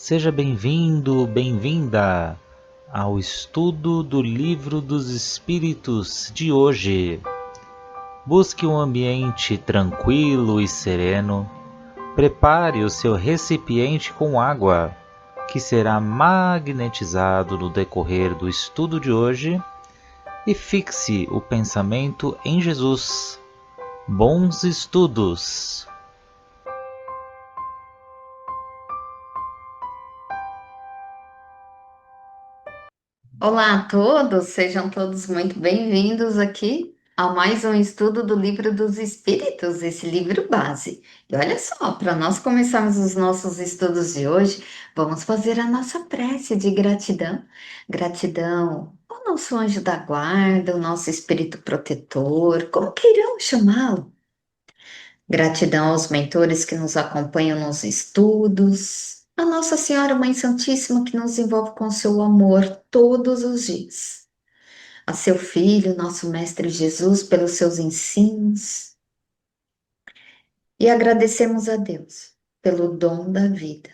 Seja bem-vindo, bem-vinda ao estudo do Livro dos Espíritos de hoje. Busque um ambiente tranquilo e sereno. Prepare o seu recipiente com água, que será magnetizado no decorrer do estudo de hoje, e fixe o pensamento em Jesus. Bons estudos! Olá a todos, sejam todos muito bem-vindos aqui a mais um estudo do Livro dos Espíritos, esse livro base. E olha só, para nós começarmos os nossos estudos de hoje, vamos fazer a nossa prece de gratidão. Gratidão ao nosso anjo da guarda, o nosso espírito protetor, como queiramos chamá-lo. Gratidão aos mentores que nos acompanham nos estudos, a Nossa Senhora Mãe Santíssima que nos envolve com seu amor todos os dias, a seu Filho, nosso Mestre Jesus, pelos seus ensinos, e agradecemos a Deus pelo dom da vida.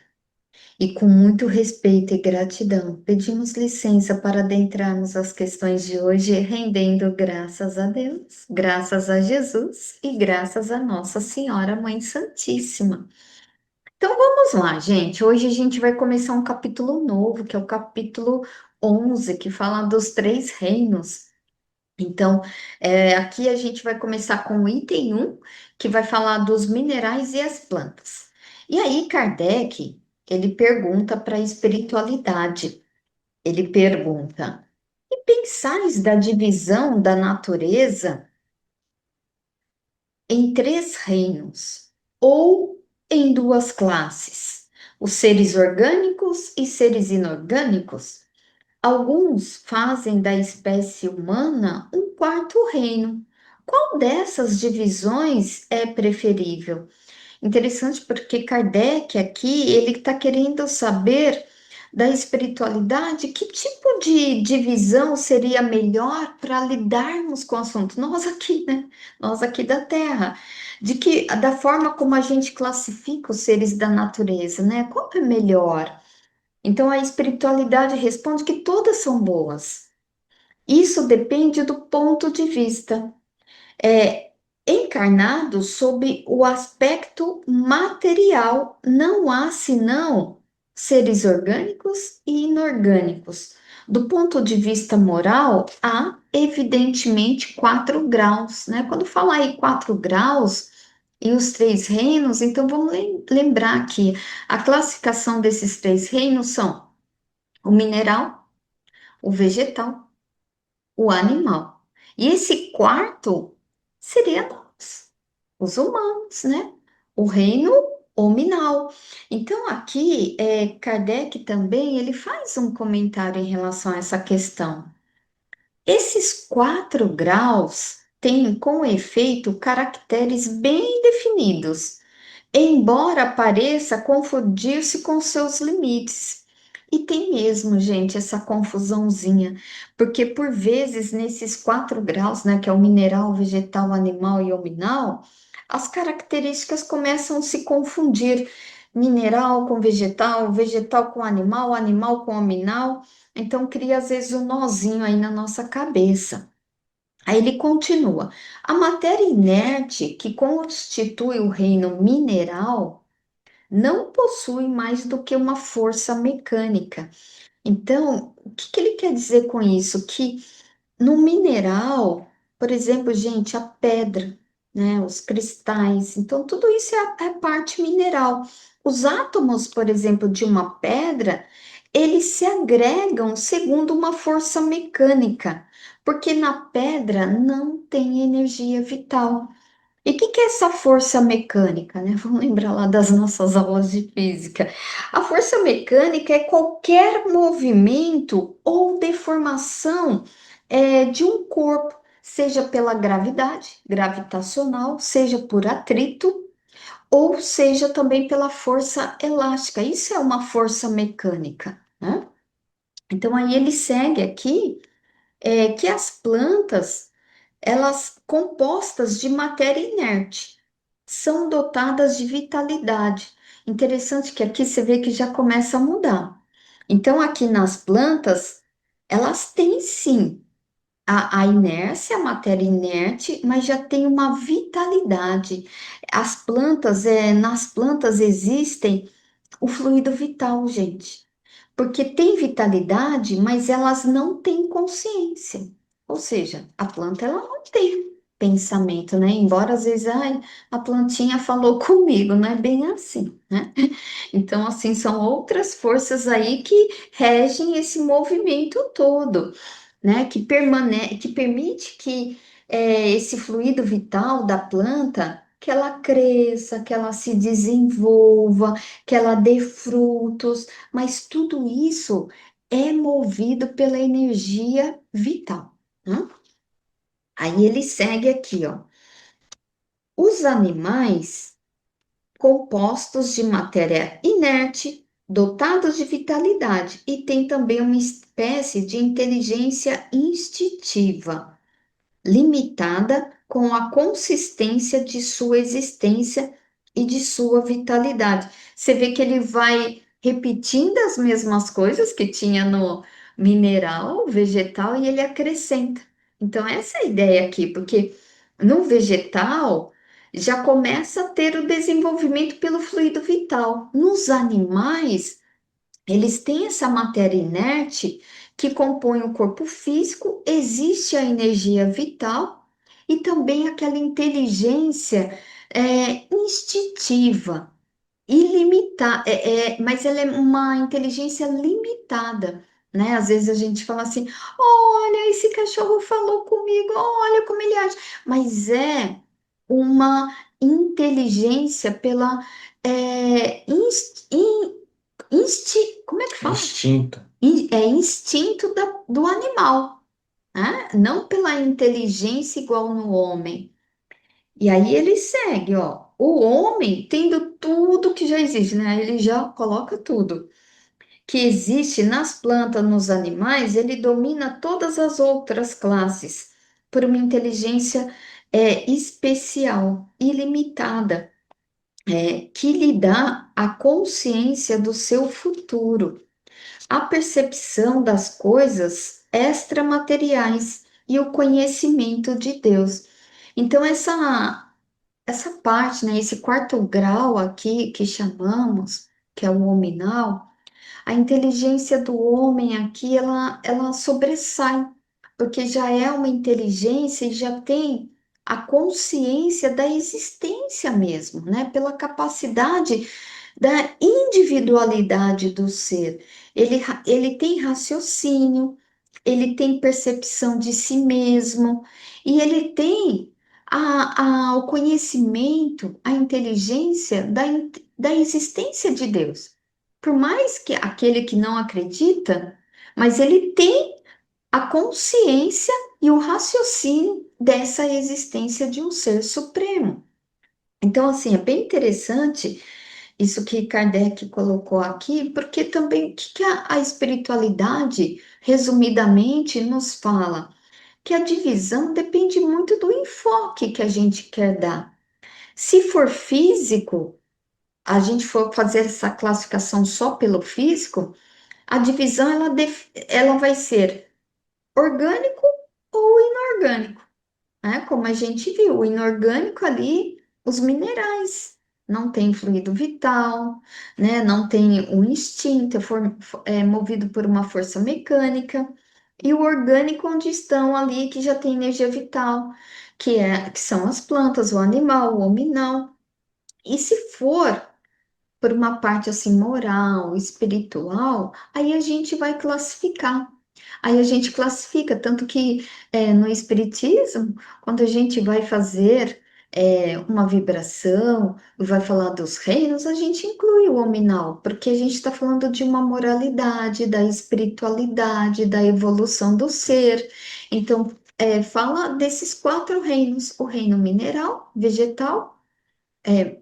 E com muito respeito e gratidão, pedimos licença para adentrarmos as questões de hoje, rendendo graças a Deus, graças a Jesus e graças a Nossa Senhora Mãe Santíssima. Então vamos lá, gente. Hoje a gente vai começar um capítulo novo, que é o capítulo 11, que fala dos três reinos. Então, aqui a gente vai começar com o item 1, que vai falar dos minerais e as plantas. E aí, Kardec, ele pergunta para a espiritualidade. Ele pergunta: "E pensais da divisão da natureza em três reinos, ou em duas classes, os seres orgânicos e seres inorgânicos? Alguns fazem da espécie humana um quarto reino. Qual dessas divisões é preferível?" Interessante porque Kardec aqui, ele está querendo saber da espiritualidade, que tipo de divisão seria melhor para lidarmos com o assunto? Nós aqui, né? Nós aqui da Terra. Da forma como a gente classifica os seres da natureza, né? Qual é melhor? Então a espiritualidade responde que todas são boas. Isso depende do ponto de vista. É, encarnado sob o aspecto material, não há senão seres orgânicos e inorgânicos. Do ponto de vista moral, há evidentemente 4 graus, né? Quando falar aí 4 graus e os três reinos, então vamos lembrar que a classificação desses três reinos são o mineral, o vegetal, o animal. E esse quarto seria nós, os humanos, né? O reino hominal. Então, aqui, Kardec também, ele faz um comentário em relação a essa questão. Esses 4 graus têm, com efeito, caracteres bem definidos, embora pareça confundir-se com seus limites. E tem mesmo, gente, essa confusãozinha, porque por vezes nesses 4 graus, né, que é o mineral, vegetal, animal e hominal, as características começam a se confundir. Mineral com vegetal, vegetal com animal, animal com hominal, então cria às vezes um nozinho aí na nossa cabeça. Aí ele continua: a matéria inerte que constitui o reino mineral não possui mais do que uma força mecânica. Então, o que que ele quer dizer com isso? Que no mineral, por exemplo, gente, a pedra, né, os cristais, então tudo isso é parte mineral. Os átomos, por exemplo, de uma pedra, eles se agregam segundo uma força mecânica, porque na pedra não tem energia vital. E o que que é essa força mecânica, né? Vamos lembrar lá das nossas aulas de física. A força mecânica é qualquer movimento ou deformação de um corpo, seja pela gravidade gravitacional, seja por atrito, ou seja também pela força elástica. Isso é uma força mecânica, né? Então aí ele segue aqui que as plantas, elas compostas de matéria inerte, são dotadas de vitalidade. Interessante que aqui você vê que já começa a mudar. Então, aqui nas plantas, elas têm sim a inércia, a matéria inerte, mas já tem uma vitalidade. As plantas, nas plantas existem o fluido vital, gente. Porque tem vitalidade, mas elas não têm consciência. Ou seja, a planta ela não tem pensamento, né? Embora às vezes, ai, a plantinha falou comigo, não é bem assim, né? Então, assim, são outras forças aí que regem esse movimento todo, né? Que permite que esse fluido vital da planta que ela cresça, que ela se desenvolva, que ela dê frutos, mas tudo isso é movido pela energia vital, né? Aí ele segue aqui, ó. Os animais compostos de matéria inerte, dotados de vitalidade e têm também uma espécie de inteligência instintiva limitada com a consistência de sua existência e de sua vitalidade. Você vê que ele vai repetindo as mesmas coisas que tinha no mineral, vegetal, e ele acrescenta. Então, essa é a ideia aqui, porque no vegetal já começa a ter o desenvolvimento pelo fluido vital. Nos animais, eles têm essa matéria inerte que compõe o corpo físico, existe a energia vital e também aquela inteligência instintiva, ilimitada, mas ela é uma inteligência limitada, né? Às vezes a gente fala assim: olha, esse cachorro falou comigo, olha como ele age, mas é uma inteligência pela como é que fala? Instinto. É instinto do animal, né? Não pela inteligência igual no homem. E aí ele segue, ó. O homem tendo tudo que já existe, né? Ele já coloca tudo que existe nas plantas, nos animais, ele domina todas as outras classes por uma inteligência especial, ilimitada, que lhe dá a consciência do seu futuro, a percepção das coisas extramateriais e o conhecimento de Deus. Então, essa parte, né, esse quarto grau aqui que chamamos, que é o hominal, a inteligência do homem aqui, ela sobressai, porque já é uma inteligência e já tem a consciência da existência mesmo, né? Pela capacidade da individualidade do ser. Ele tem raciocínio, ele tem percepção de si mesmo, e ele tem o conhecimento, a inteligência da existência de Deus. Por mais que aquele que não acredita, mas ele tem a consciência e o raciocínio dessa existência de um ser supremo. Então, assim, é bem interessante isso que Kardec colocou aqui, porque também o que a espiritualidade, resumidamente, nos fala? Que a divisão depende muito do enfoque que a gente quer dar. Se for físico, a gente for fazer essa classificação só pelo físico, a divisão ela vai ser orgânico ou inorgânico, né? Como a gente viu, o inorgânico ali, os minerais, não tem fluido vital, né? Não tem um instinto, é movido por uma força mecânica, e o orgânico onde estão ali que já tem energia vital, que são as plantas, o animal, o hominal. E se for por uma parte assim moral, espiritual, aí a gente vai classificar. Aí a gente classifica, tanto que no Espiritismo, quando a gente vai fazer uma vibração, vai falar dos reinos, a gente inclui o hominal, porque a gente está falando de uma moralidade, da espiritualidade, da evolução do ser. Então, fala desses quatro reinos: o reino mineral, é,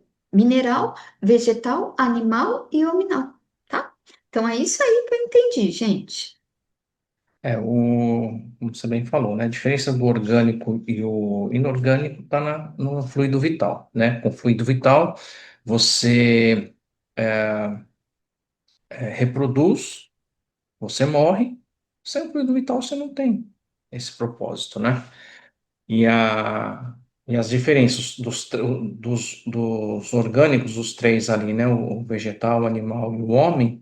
vegetal, animal e hominal, tá? Então é isso aí que eu entendi, gente. Como você bem falou, né? A diferença do orgânico e o inorgânico está no fluido vital, né? Com o fluido vital, você reproduz, você morre, sem o fluido vital você não tem esse propósito, né? E, e as diferenças dos orgânicos, os três ali, né? O vegetal, o animal e o homem,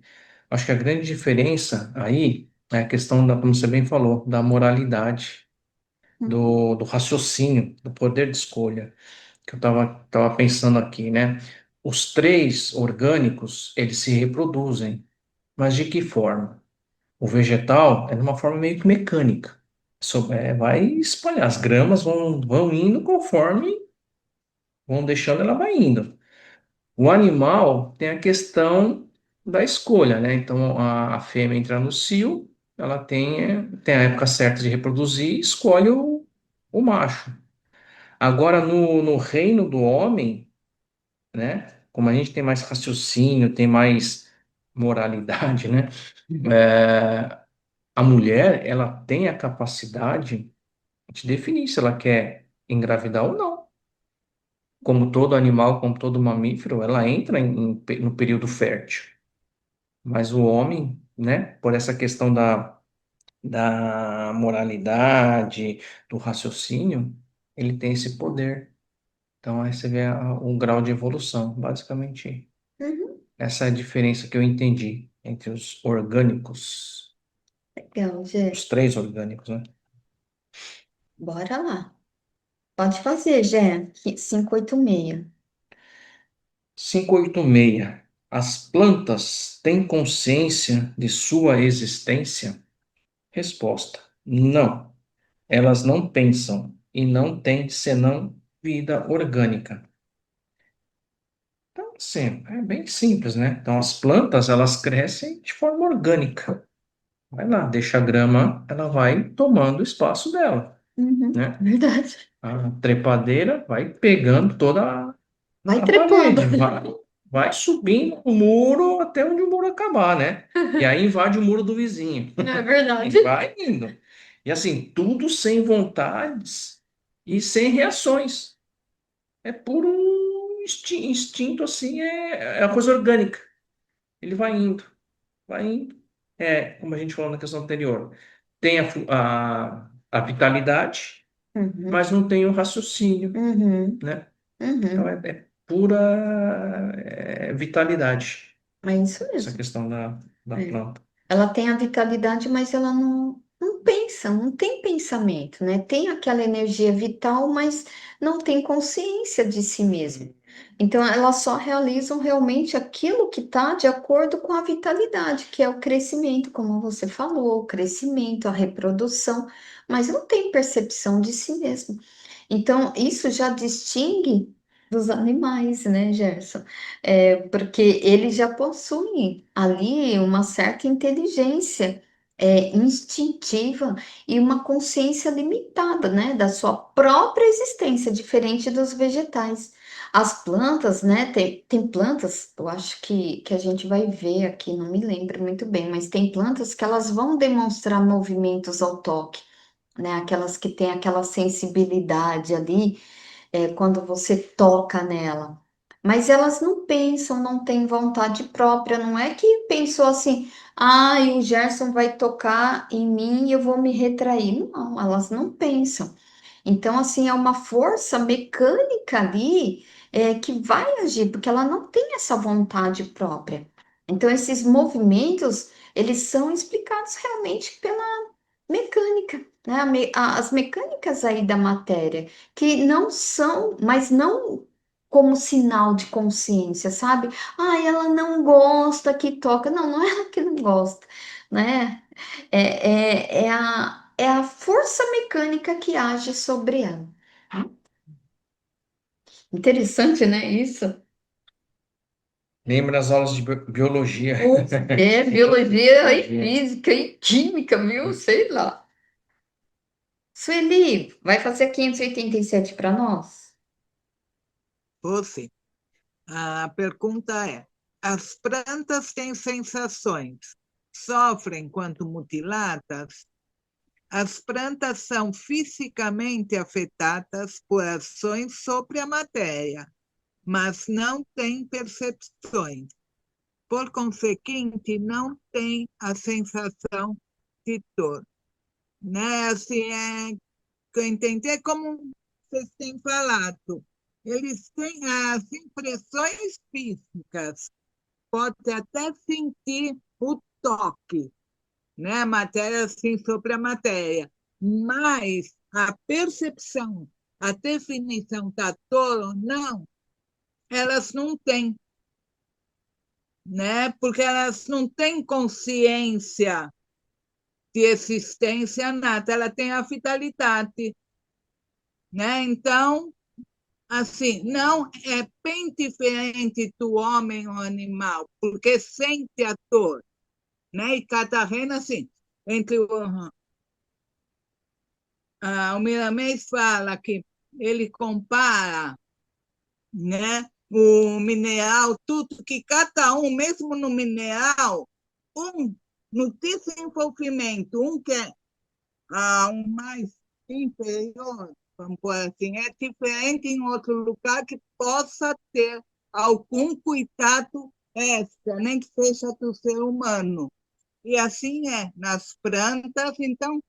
acho que a grande diferença aí é a questão da, como você bem falou, da moralidade, Uhum. do raciocínio, do poder de escolha, que eu tava pensando aqui, né? Os três orgânicos, eles se reproduzem, mas de que forma? O vegetal é de uma forma meio que mecânica. Vai espalhar, as gramas vão indo conforme vão deixando, ela vai indo. O animal tem a questão da escolha, né? Então a fêmea entra no cio, ela tem a época certa de reproduzir, escolhe o macho. Agora no reino do homem, né? Como a gente tem mais raciocínio, tem mais moralidade, né? É, a mulher, ela tem a capacidade de definir se ela quer engravidar ou não. Como todo animal, como todo mamífero, ela entra no período fértil. Mas o homem, né, por essa questão da moralidade, do raciocínio, ele tem esse poder. Então, aí você vê o grau de evolução, basicamente. Uhum. Essa é a diferença que eu entendi entre os orgânicos, Legal, Gé. os três orgânicos, né? Bora lá. Pode fazer, Gé. 586. 586. As plantas têm consciência de sua existência? Resposta: não. Elas não pensam e não têm senão vida orgânica. Então, assim, é bem simples, né? Então, as plantas, elas crescem de forma orgânica. Vai lá, deixa a grama, ela vai tomando o espaço dela, Uhum. né? Verdade. A trepadeira vai pegando toda Vai a trepando. parede, vai subindo o muro até onde o muro acabar, né? E aí invade o muro do vizinho. É E verdade. vai indo. E assim, tudo sem vontades e sem reações. É puro instinto, assim, é a coisa orgânica. Ele vai indo, vai indo. É, como a gente falou na questão anterior, tem a vitalidade, Uhum. mas não tem o raciocínio, Uhum. né? Então Uhum. é pura vitalidade, É isso essa mesmo. questão da É. planta. Ela tem a vitalidade, mas ela não pensa, não tem pensamento, né? Tem aquela energia vital, mas não tem consciência de si mesma. Então, elas só realizam realmente aquilo que está de acordo com a vitalidade, que é o crescimento, como você falou, o crescimento, a reprodução, mas não tem percepção de si mesmo. Então, isso já distingue dos animais, né, Gerson? Porque eles já possuem ali uma certa inteligência instintiva e uma consciência limitada, né, da sua própria existência, diferente dos vegetais. As plantas, né, tem plantas, eu acho que a gente vai ver aqui, não me lembro muito bem, mas tem plantas que elas vão demonstrar movimentos ao toque, né, aquelas que têm aquela sensibilidade ali quando você toca nela. Mas elas não pensam, não têm vontade própria, não é que pensou assim, ah, o Gerson vai tocar em mim e eu vou me retrair. Não, elas não pensam. Então, assim, é uma força mecânica ali que vai agir, porque ela não tem essa vontade própria. Então, esses movimentos, eles são explicados realmente pela mecânica, né? As mecânicas aí da matéria, que não são, mas não como sinal de consciência, sabe? Ah, ela não gosta que toca. Não, não é ela que não gosta, né? É a força mecânica que age sobre ela. Interessante, né? Isso. Lembra as aulas de biologia. Biologia e física e química, viu? Sei lá. Sueli, vai fazer 587 para nós? Você. A pergunta é: as plantas têm sensações, sofrem quando mutiladas? As plantas são fisicamente afetadas por ações sobre a matéria, mas não têm percepções. por conseguinte, não tem a sensação de dor, né? Assim, que eu entendi é como vocês têm falado. Eles têm as impressões físicas, pode até sentir o toque, né? Matéria assim sobre a matéria, mas a percepção, a definição da dor ou não, elas não têm, né? Porque elas não têm consciência de existência nada, ela tem a vitalidade, né? Então, assim, não é bem diferente do homem ou animal, porque sente a dor, né? E cada reino, assim, entre o Miramês fala que ele compara, né, o mineral, tudo que cada um, mesmo no mineral, um no desenvolvimento, um que é um mais inferior, vamos por assim, é diferente em outro lugar que possa ter algum cuidado extra, nem que seja do ser humano. E assim é nas plantas, então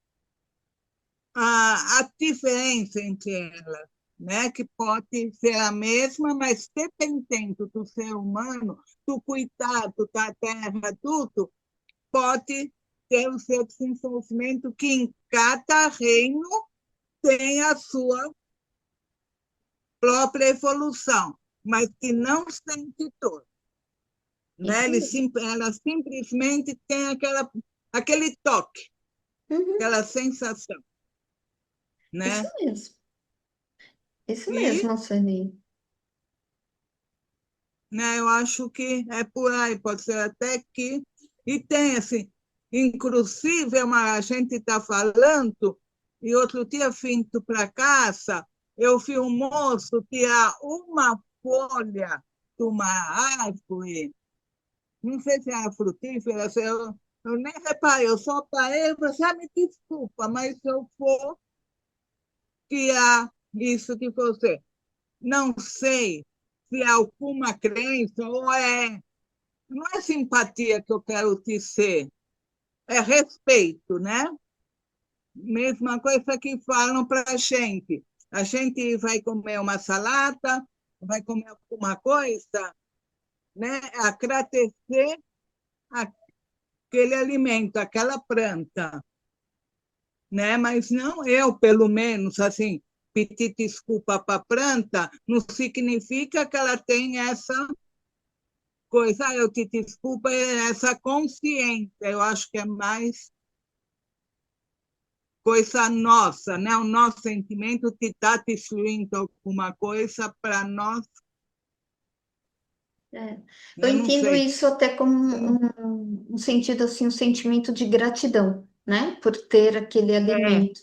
a diferença entre elas, né, que pode ser a mesma, mas dependendo do ser humano, do cuidado da terra, tudo, pode ter o seu desenvolvimento que em cada reino tem a sua própria evolução, mas que não sente dor, né? Ela simplesmente tem aquele toque, Uhum, aquela sensação, isso né? mesmo. Isso E, mesmo, Sueli. né, eu acho que é por aí, pode ser até que... E tem, assim, inclusive, a gente está falando, e outro dia, vindo para casa, eu vi um moço tirar uma folha de uma árvore, não sei se é frutífera, eu nem reparei, eu só parei e falei, me desculpa, mas se eu for tirar isso de você, não sei se é alguma crença ou não é simpatia que eu quero dizer, é respeito, né? Mesma coisa que falam para a gente. A gente vai comer uma salada, vai comer alguma coisa, né? Agradecer aquele alimento, aquela planta, né? Mas não eu, pelo menos, assim, pedir desculpa para a planta não significa que ela tem essa coisa, eu te desculpa, essa consciência, eu acho que é mais coisa nossa, né? O nosso sentimento de estar destruindo alguma coisa para nós, É. Eu né? Não entendo sei. isso até como um sentido assim, um sentimento de gratidão, né, por ter aquele É, alimento,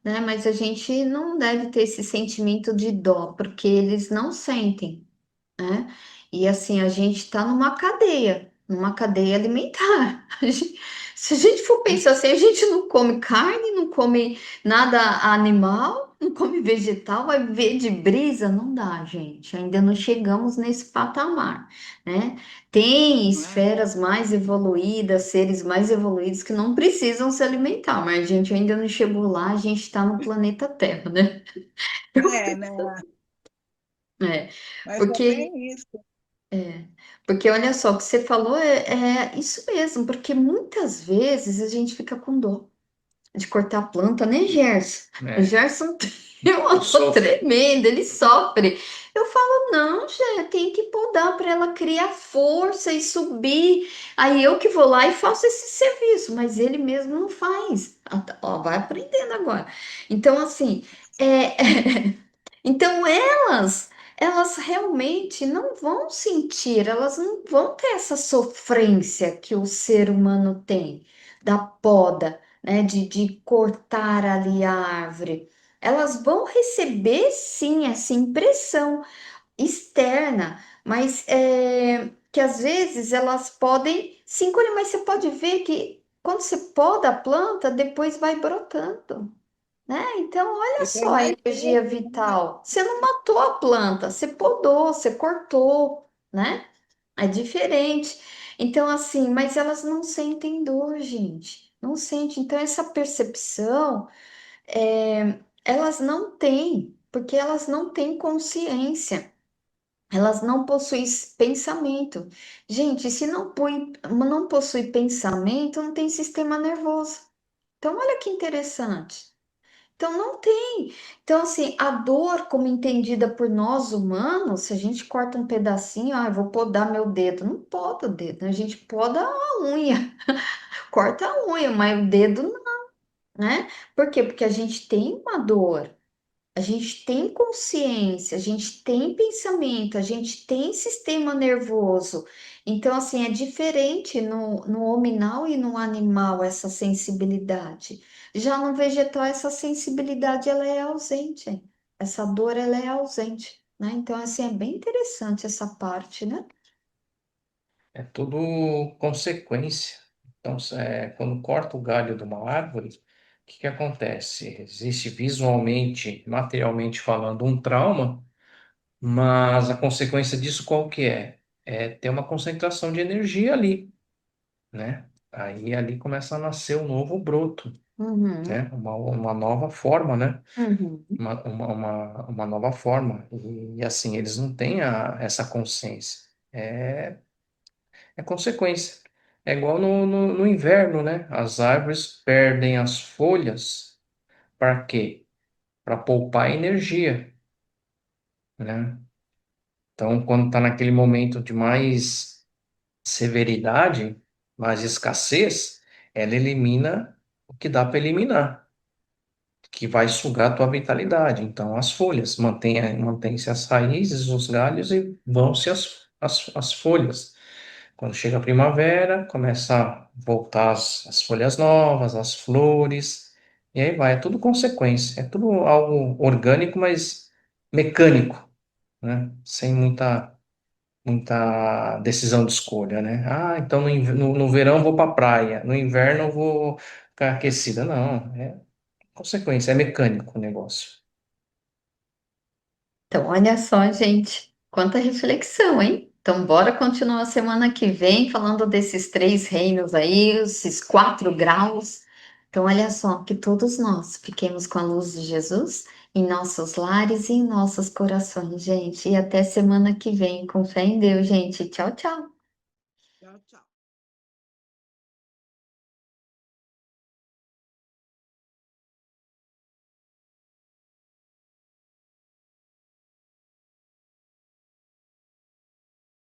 né? Mas a gente não deve ter esse sentimento de dó, porque eles não sentem, né? E assim, a gente está numa cadeia alimentar. Se a gente for pensar assim, a gente não come carne, não come nada animal, não come vegetal, vai viver de brisa? Não dá, gente. Ainda não chegamos nesse patamar, né? Tem não é? esferas mais evoluídas, seres mais evoluídos que não precisam se alimentar, mas a gente ainda não chegou lá, a gente está no planeta Terra, né? Né? É, Mas é porque bem isso. Porque olha só, o que você falou é isso mesmo, porque muitas vezes a gente fica com dó de cortar a planta, né, Gerson? O É, Gerson tem uma eu dor sofro. tremenda, ele sofre. Eu falo, não, Gé, tem que podar para ela criar força e subir. Aí eu que vou lá e faço esse serviço, mas ele mesmo não faz. Ah, tá, ó, vai aprendendo agora. Então, assim, é, então elas realmente não vão sentir, elas não vão ter essa sofrência que o ser humano tem da poda, né, de cortar ali a árvore. Elas vão receber sim essa impressão externa, mas que às vezes elas podem se encolher, mas você pode ver que quando você poda a planta, depois vai brotando, né? Então, olha E tem só a mais energia tempo, né? vital. Você não matou a planta, você podou, você cortou, né? É diferente. Então, assim, mas elas não sentem dor, gente. Não sentem. Então, essa percepção, elas não têm, porque elas não têm consciência. Elas não possuem pensamento. Gente, se não possui pensamento, não tem sistema nervoso. Então, olha que interessante. Então, não tem. Então, assim, a dor, como entendida por nós humanos, se a gente corta um pedacinho, eu vou podar meu dedo. Não poda o dedo, né? A gente poda a unha, corta a unha, mas o dedo não, né? Por quê? Porque a gente tem uma dor. A gente tem consciência, a gente tem pensamento, a gente tem sistema nervoso. Então, assim, é diferente no hominal e no animal essa sensibilidade. Já no vegetal, essa sensibilidade ela é ausente. Essa dor ela é ausente, né? Então, assim, é bem interessante essa parte, né? É tudo consequência. Então, quando corta o galho de uma árvore, o que que acontece? Existe visualmente, materialmente falando, um trauma, mas a consequência disso qual que é? É ter uma concentração de energia ali, né? Aí ali começa a nascer um novo broto, Uhum, né? Uma nova forma, né? uhum. Uma nova forma. E assim, eles não têm essa consciência. É consequência. É igual no inverno, né? As árvores perdem as folhas para quê? Para poupar energia, né? Então, quando está naquele momento de mais severidade, mais escassez, ela elimina o que dá para eliminar, que vai sugar a tua vitalidade. Então, as folhas, mantém-se as raízes, os galhos e vão-se as folhas. Quando chega a primavera, começa a voltar as folhas novas, as flores, e aí vai, é tudo consequência, é tudo algo orgânico, mas mecânico, né? Sem muita decisão de escolha, né? Ah, então no verão eu vou para a praia, no inverno eu vou ficar aquecida. Não, é consequência, é mecânico o negócio. Então, olha só, gente, quanta reflexão, hein? Então, bora continuar a semana que vem falando desses três reinos aí, esses 4 graus. Então, olha só, que todos nós fiquemos com a luz de Jesus em nossos lares e em nossos corações, gente. E até semana que vem, com fé em Deus, gente. Tchau, tchau. Tchau, tchau.